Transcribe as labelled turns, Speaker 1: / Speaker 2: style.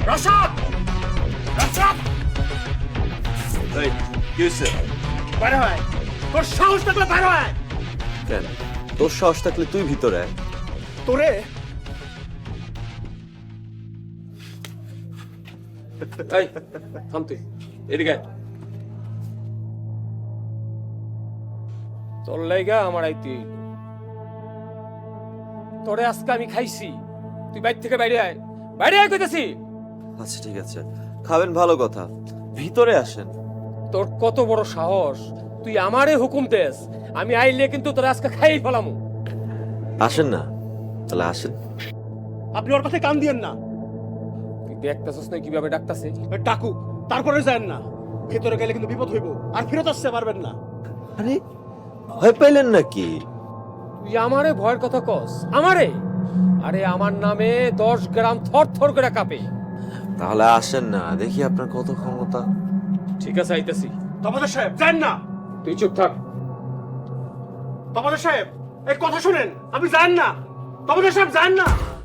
Speaker 1: রশাদ! রশাদ!
Speaker 2: এই কি হয়েছে?
Speaker 1: বাইরে হয়! তোর সাহস থাকলে বাইরে হয়!
Speaker 2: কেন তোর সাহস থাকলে তুই ভিতরে আয়।
Speaker 1: তোরে
Speaker 3: এই থাম তুই, এদিকে আয়। তোর লাইগা আমার আইতে হইল। তোরে আজকে আমি খাইছি, তুই বাইর থেকে বাইরে আয়, বাইরে আয় কইতাছি।
Speaker 2: আচ্ছা ঠিক আছে, খাবেন ভালো কথা, ভিতরে আসেন।
Speaker 3: তোর কত বড় সাহস, তুই আমারে হুকুম দেস, আমি আইলে কিন্তু তোরে আজকে খাইই ফেলামু।
Speaker 2: আসেন না, তাহলে আসেন।
Speaker 1: আপনি ওর কথায় কান দিয়েন না।
Speaker 3: তুই দেখতেছস না কিভাবে ডাকতাছে?
Speaker 1: ডাকু, তারপরে যান না। ভেতরে গেলে কিন্তু বিপদ হইব, আর ফেরত আসতে পারবেন না।
Speaker 2: আরে ভয় পাইলেন নাকি?
Speaker 3: তুই আমারে ভয়ের কথা কস? আমারে? আরে আমার নামে 10 গ্রাম থর থর করে কাঁপে।
Speaker 2: তাহলে আসেন না, দেখি আপনার কত ক্ষমতা।
Speaker 3: ঠিক আছে আইতাছি।
Speaker 1: তমাদার সাহেব যান না।
Speaker 3: তুই চুপ থাক।
Speaker 1: তমাদার সাহেব এই কথা শুনেন, আপনি যান না। তমাদার সাহেব যান না।